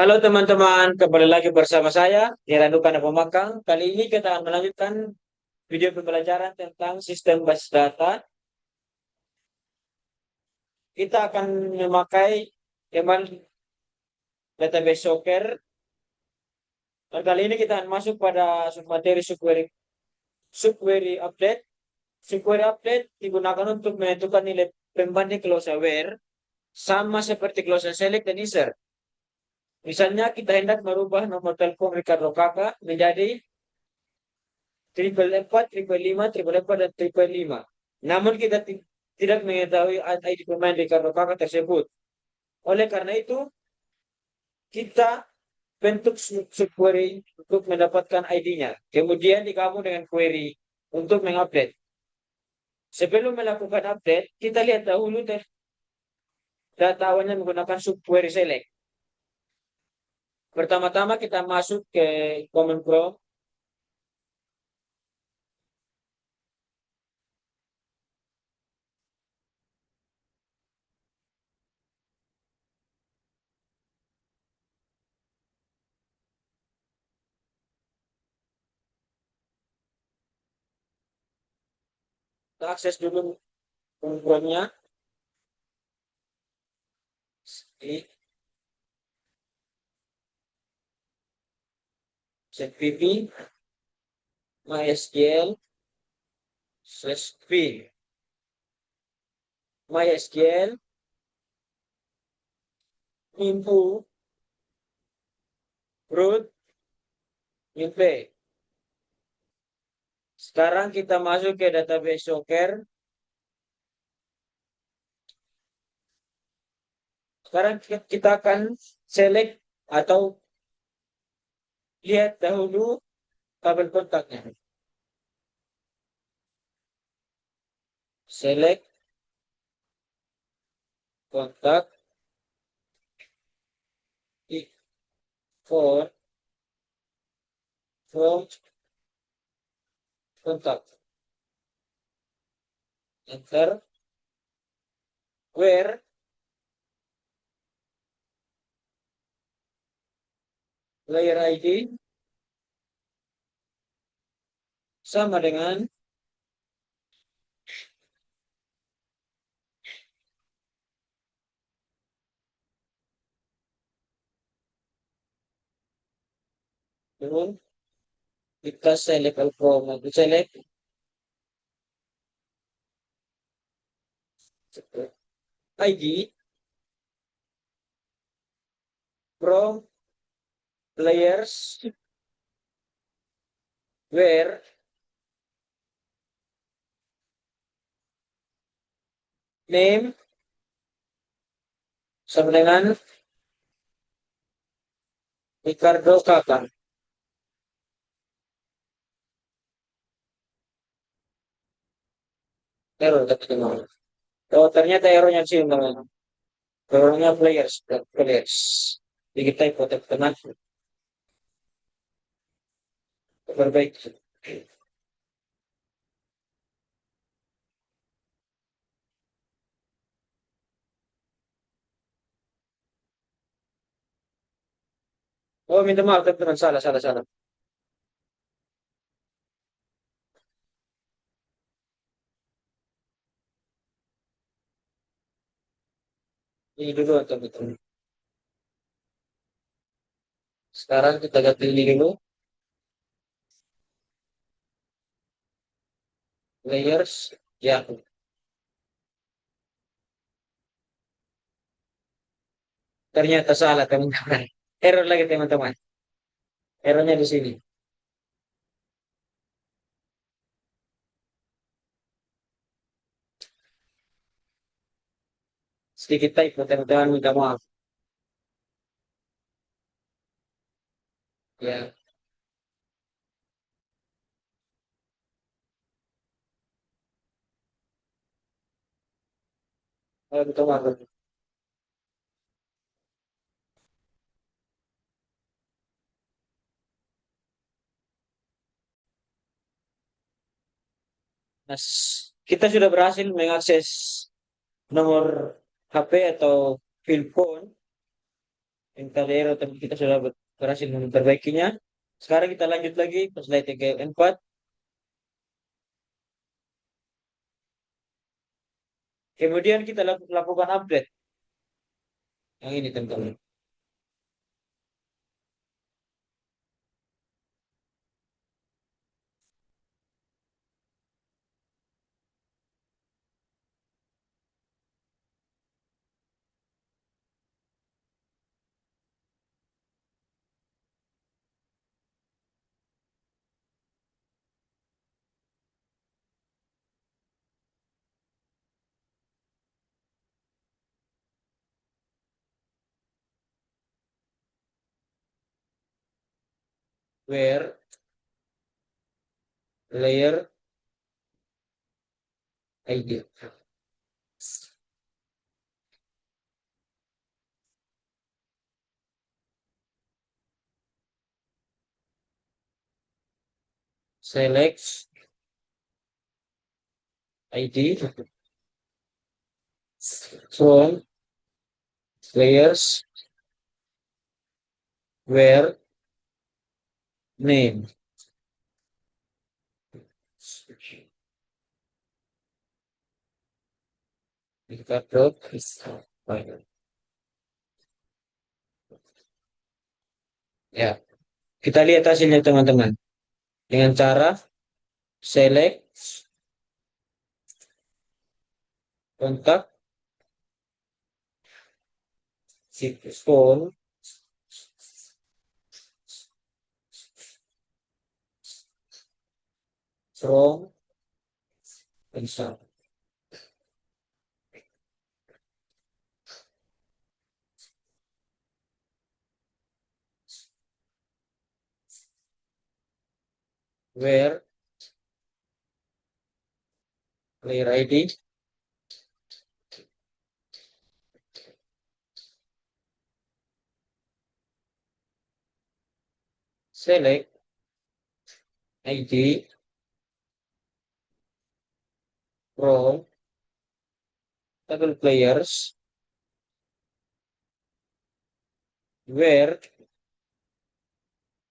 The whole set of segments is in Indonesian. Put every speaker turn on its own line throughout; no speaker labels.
Halo teman-teman, kembali lagi bersama saya, Iranukan Pemakang. Kali ini kita akan melanjutkan video pembelajaran tentang sistem basis data. Kita akan memakai teman database Soccer. Dan kali ini kita akan masuk pada materi subquery update. Subquery update digunakan untuk menentukan nilai pembanding close aware sama seperti close select dan insert. Misalnya kita hendak merubah nomor telepon Ricardo Kakak menjadi triple empat, triple lima, triple empat, dan triple lima. Namun kita tidak mengetahui ID pemain di kartu kakak tersebut. Oleh karena itu, kita bentuk subquery untuk mendapatkan ID-nya. Kemudian digabung dengan query untuk mengupdate. Sebelum melakukan update, kita lihat dahulu data awalnya menggunakan subquery select. Pertama-tama kita masuk ke Command Prompt. Kita akses dulu Command Prompt-nya. ZPP, MySQL, /p, MySQL, info, root, UP. Sekarang kita masuk ke database Soccer. Sekarang kita akan select atau lihat dahulu kabel kontaknya. Select kontak for from kontak. Enter. Where player ID sama dengan turun. Kita select from select ID from players where name sama dengan Ricardo Kakak. Error ketemu. Oh, ternyata errornya sih teman. Errornya players. Jadi kita ikut teman perbaiki. Oh, minta maaf teman, salah, salah, salah. Ini dulu teman-teman. Sekarang kita ganti ini dulu. Layers. Ya, ternyata salah teman-teman. Error lagi teman-teman. Errornya di sini. Sedikit typo teman-teman, minta maaf. Ya, minta maaf. Nah, kita sudah berhasil mengakses nomor HP atau phone Tingkat daerah tapi kita sudah berhasil memperbaikinya. Sekarang kita lanjut lagi ke slide yang keempat. Kemudian kita lakukan update. Yang ini teman-teman. Where layer ID. Select ID from layers where name. Kita dot. Ya, kita lihat hasilnya teman-teman. Dengan cara select kontak phone from Insta. Where player ID select ID from table players where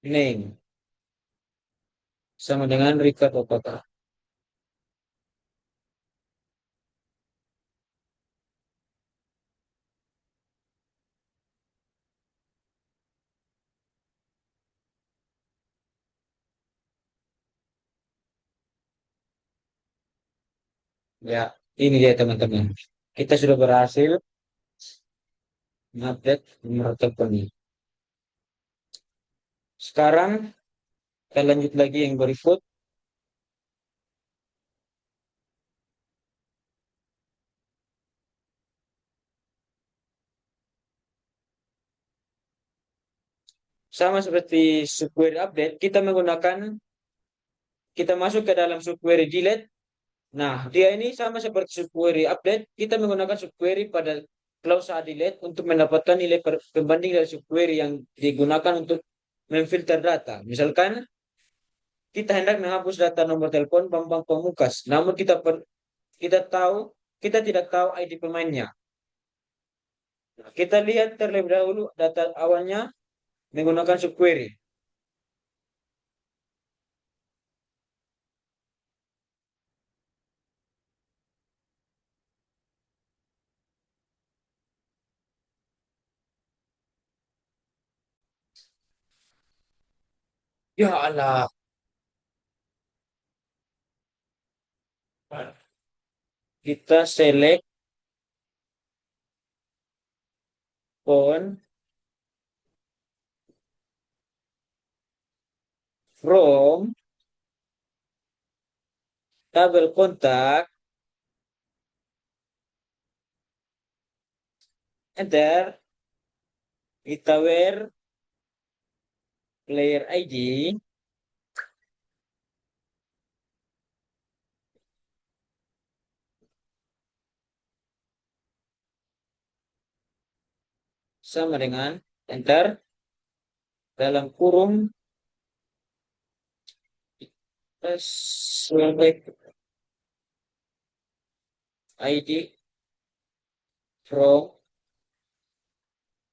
name sama dengan Richard Opaka. Ya, ini dia teman-teman. Kita sudah berhasil mengupdate nomor telepon ini. Sekarang kita lanjut lagi yang berikut. Sama seperti subquery update, kita masuk ke dalam subquery delete. Nah, dia ini sama seperti subquery update, kita menggunakan subquery pada clause saat delete untuk mendapatkan nilai pembanding dari subquery yang digunakan untuk memfilter data. Misalkan kita hendak menghapus data nomor telepon Bambang Pamungkas, namun kita tahu kita tidak tahu ID pemainnya. Nah, kita lihat terlebih dahulu data awalnya menggunakan subquery. Ya Allah. Kita select phone from tabel kontak, enter, kita where player ID sama dengan enter dalam kurung select ID from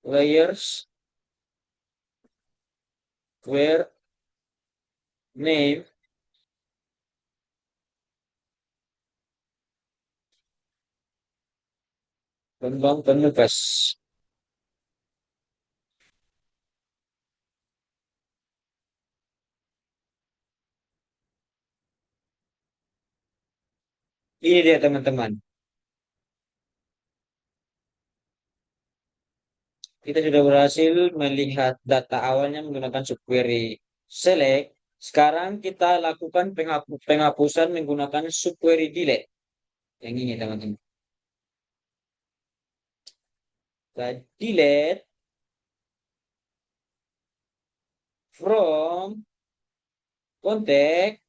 layers where name kembang penugas. Ini dia teman-teman. Kita sudah berhasil melihat data awalnya menggunakan subquery select. Sekarang kita lakukan penghapusan menggunakan subquery delete. Yang ini teman-teman. Kita delete from contact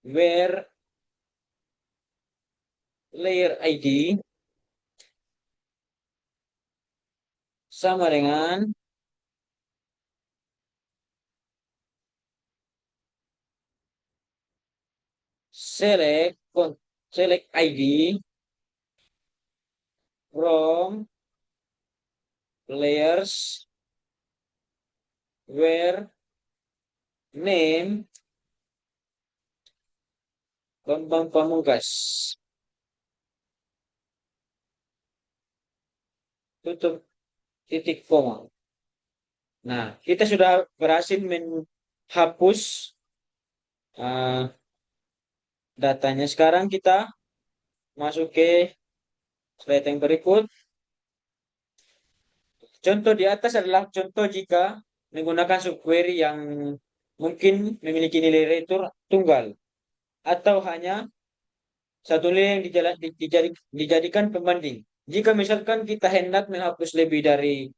where layer ID sama dengan select select ID from layers where name kembang pamungkas. Tutup titik koma. Nah, kita sudah berhasil menghapus uh, datanya. Sekarang kita masuk ke slide yang berikut. Contoh di atas adalah contoh jika menggunakan subquery yang mungkin memiliki nilai retur tunggal atau hanya satu nilai yang dijadikan pembanding. Jika misalkan kita hendak menghapus lebih dari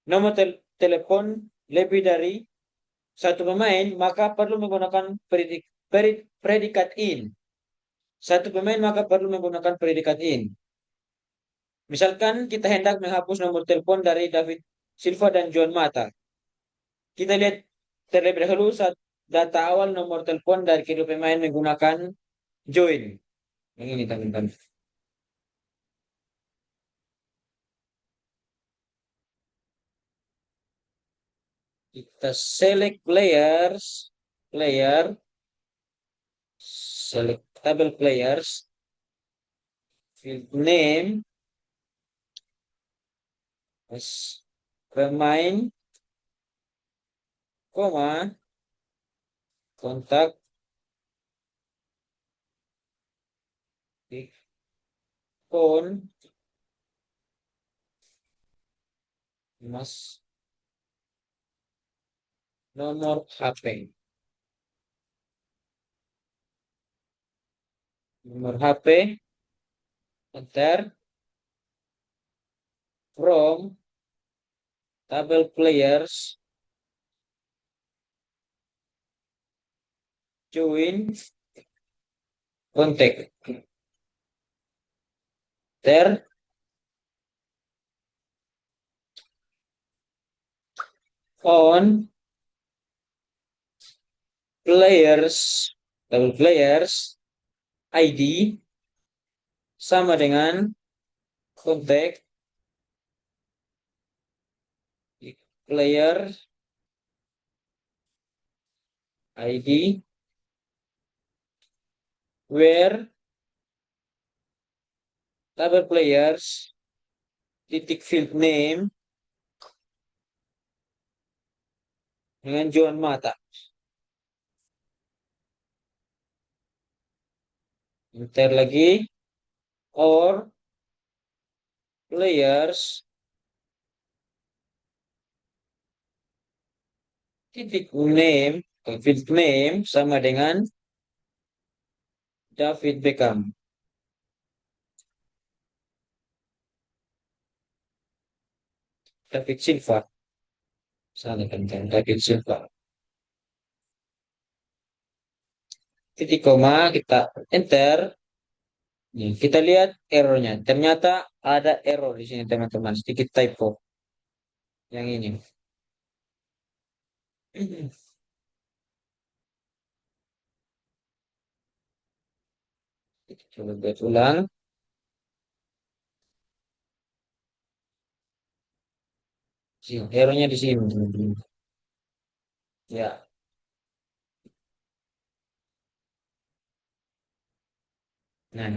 nomor telepon lebih dari satu pemain, maka perlu menggunakan predikat in. Satu pemain maka perlu menggunakan predikat in. Misalkan kita hendak menghapus nomor telepon dari David Silva dan John Mata. Kita lihat terlebih dahulu saat data awal nomor telepon dari kedua pemain menggunakan join. Yang ini teman-teman. Kita select player, select table players, field name, as pemain, koma, kontak, phone, mas, nomor HP. Nomor HP, enter, from, table players, join, kontak. Enter, on, players, table players, ID, sama dengan kontak, player, ID, where, table players, titik field name, dengan John Mata. Enter lagi, or, players, titik name, field name, sama dengan David Beckham. David Silva. Salah kan, David Silva. Titik koma, kita enter. Nih, kita lihat errornya. Ternyata ada error di sini teman-teman. Sedikit typo. Yang ini. Coba buat ulang. Errornya di sini, teman-teman. Ya. Nah,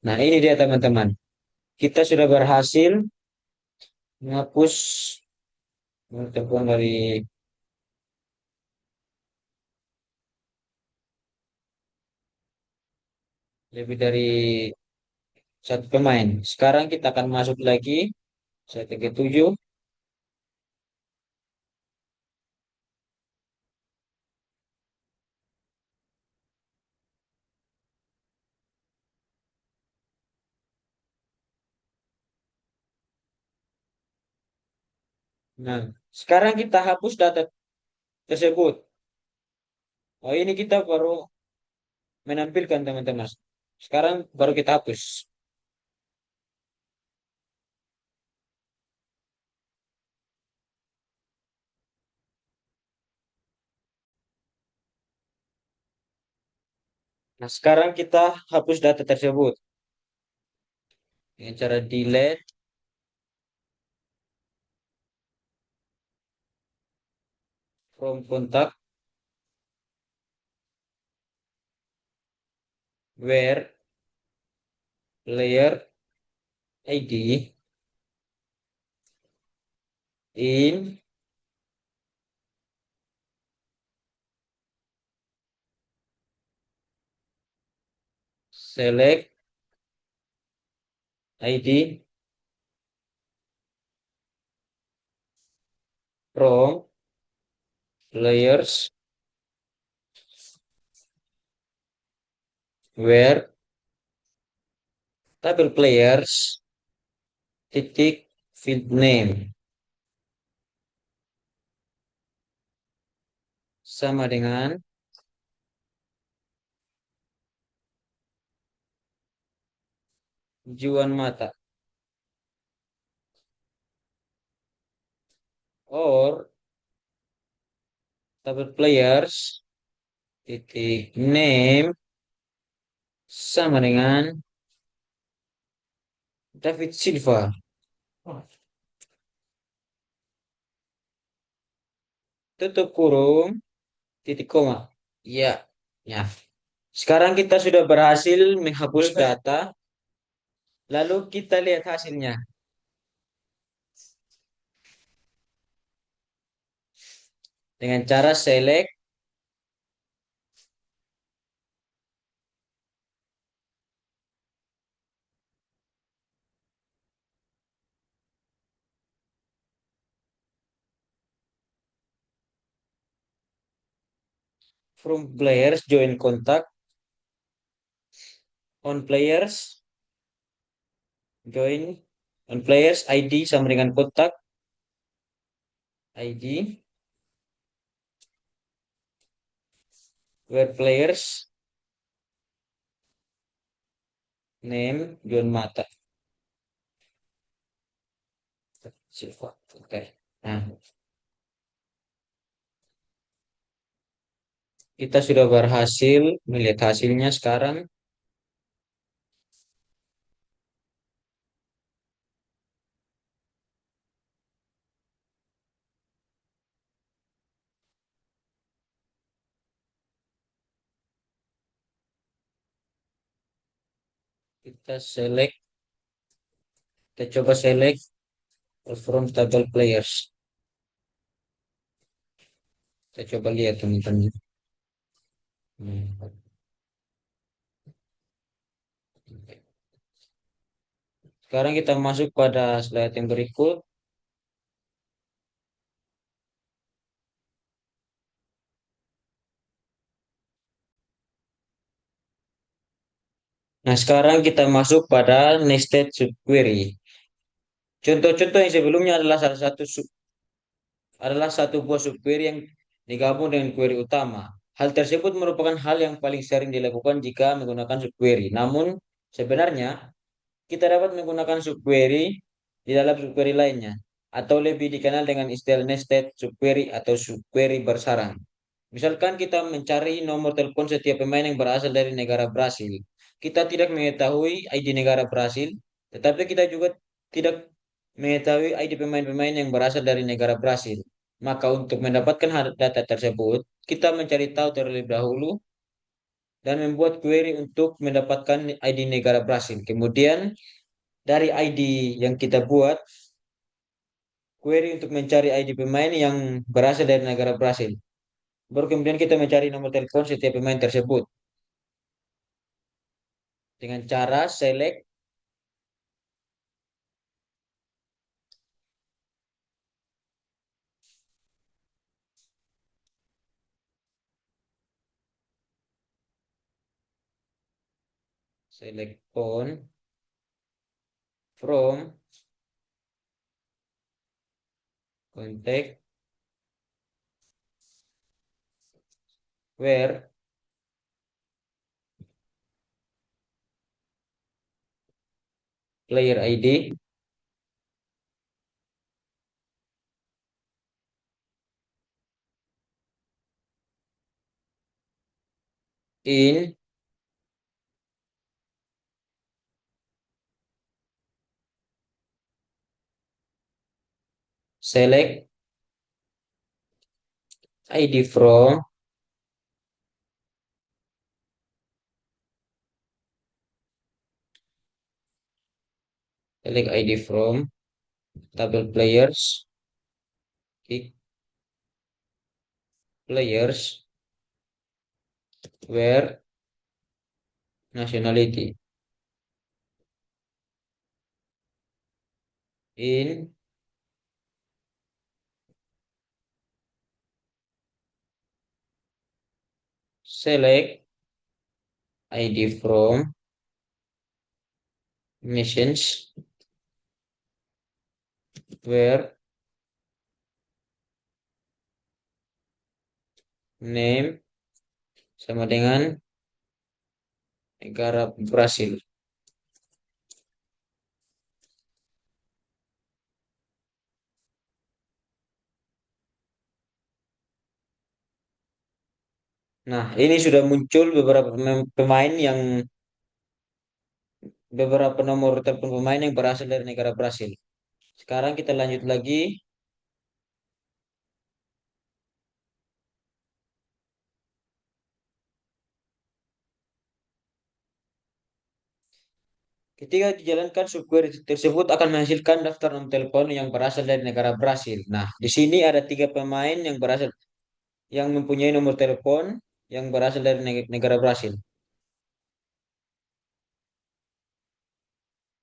nah ini dia teman-teman. Kita sudah berhasil menghapus telepon dari lebih dari satu pemain. Sekarang kita akan masuk lagi setting ke-7. Nah, sekarang kita hapus data tersebut. Oh, ini kita baru menampilkan teman-teman. Sekarang baru kita hapus. Nah, sekarang kita hapus data tersebut dengan cara delete from kontak where player ID in select ID from players where table players titik field name sama dengan Juan Mata or table players titik name sama dengan David Silva. Tutup kurung titik koma. Ya, ya. Sekarang kita sudah berhasil menghapus data. Lalu kita lihat hasilnya. Dengan cara select from players join contact on players join on players ID sama dengan kontak ID where players name John Mata Silva. Oke. Nah, kita sudah berhasil melihat hasilnya sekarang. Kita select, kita coba select from table players. Kita coba lihat teman-teman. Hmm. Sekarang kita masuk pada slide yang berikut. Nah, sekarang kita masuk pada nested subquery. Contoh-contoh yang sebelumnya adalah adalah satu buah subquery yang digabung dengan query utama. Hal tersebut merupakan hal yang paling sering dilakukan jika menggunakan subquery. Namun, sebenarnya kita dapat menggunakan subquery di dalam subquery lainnya, atau lebih dikenal dengan istilah nested subquery atau subquery bersarang. Misalkan kita mencari nomor telepon setiap pemain yang berasal dari negara Brasil. Kita tidak mengetahui ID negara Brasil, tetapi kita juga tidak mengetahui ID pemain-pemain yang berasal dari negara Brasil. Maka untuk mendapatkan data tersebut, kita mencari tahu terlebih dahulu dan membuat query untuk mendapatkan ID negara Brasil. Kemudian dari ID yang kita buat, query untuk mencari ID pemain yang berasal dari negara Brasil. Baru kemudian kita mencari nomor telepon setiap pemain tersebut dengan cara select phone from contact where player ID in select ID from select ID from table players, kick players, where nationality in select ID from nations where name sama dengan negara Brasil. Nah, ini sudah muncul beberapa pemain yang beberapa nomor telepon pemain yang berasal dari negara Brasil. Sekarang kita lanjut lagi. Ketika dijalankan, subquery tersebut akan menghasilkan daftar nomor telepon yang berasal dari negara Brasil. Nah, di sini ada tiga pemain yang berasal yang mempunyai nomor telepon yang berasal dari negara Brasil.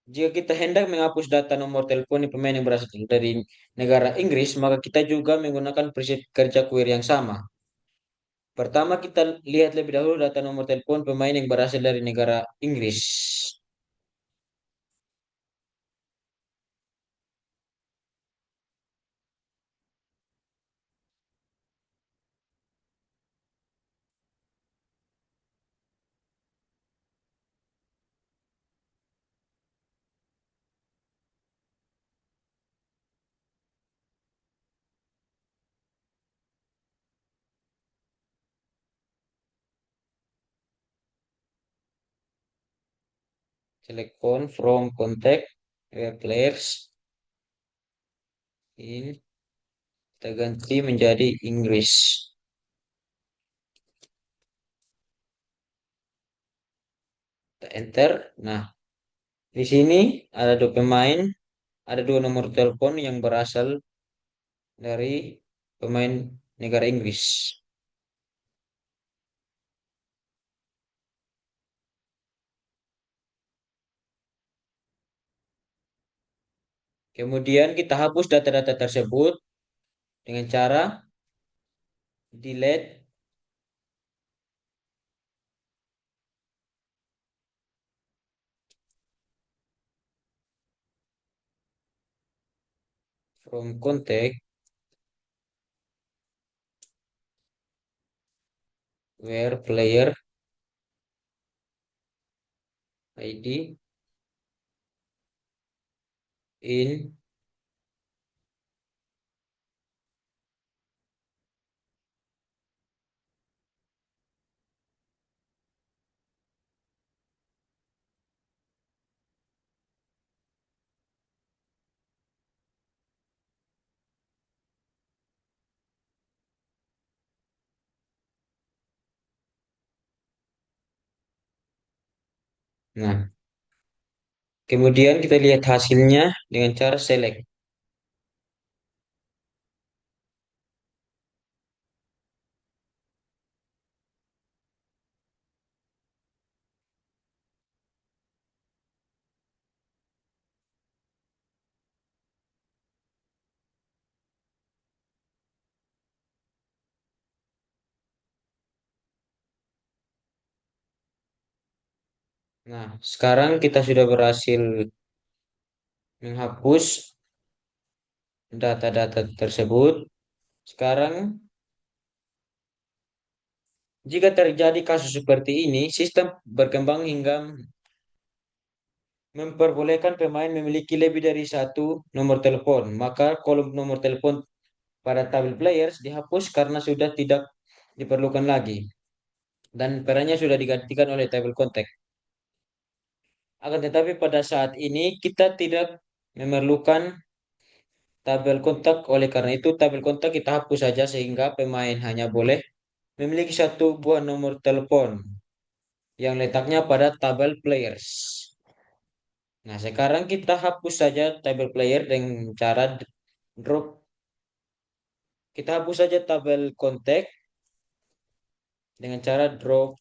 Jika kita hendak menghapus data nomor telepon pemain yang berasal dari negara Inggris, maka kita juga menggunakan prinsip kerja query yang sama. Pertama, kita lihat lebih dahulu data nomor telepon pemain yang berasal dari negara Inggris. Select phone from contact where players in kita ganti menjadi Inggris. Kita enter. Nah, di sini ada dua pemain, ada dua nomor telepon yang berasal dari pemain negara Inggris. Kemudian kita hapus data-data tersebut dengan cara delete from contact where player ID in Nah, kemudian kita lihat hasilnya dengan cara select. Nah, sekarang kita sudah berhasil menghapus data-data tersebut. Sekarang, jika terjadi kasus seperti ini, sistem berkembang hingga memperbolehkan pemain memiliki lebih dari satu nomor telepon. Maka kolom nomor telepon pada tabel players dihapus karena sudah tidak diperlukan lagi. Dan perannya sudah digantikan oleh tabel kontak. Akan tetapi pada saat ini kita tidak memerlukan tabel kontak. Oleh karena itu tabel kontak kita hapus saja sehingga pemain hanya boleh memiliki satu buah nomor telepon yang letaknya pada tabel players. Nah, sekarang kita hapus saja tabel player dengan cara drop. Kita hapus saja tabel kontak dengan cara drop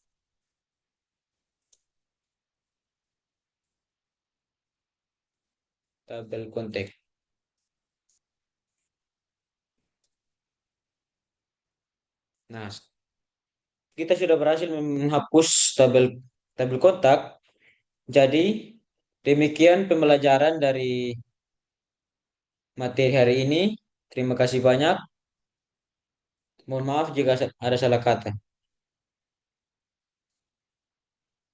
tabel kontak. Nah, kita sudah berhasil menghapus tabel tabel kontak. Jadi, demikian pembelajaran dari materi hari ini. Terima kasih banyak. Mohon maaf jika ada salah kata.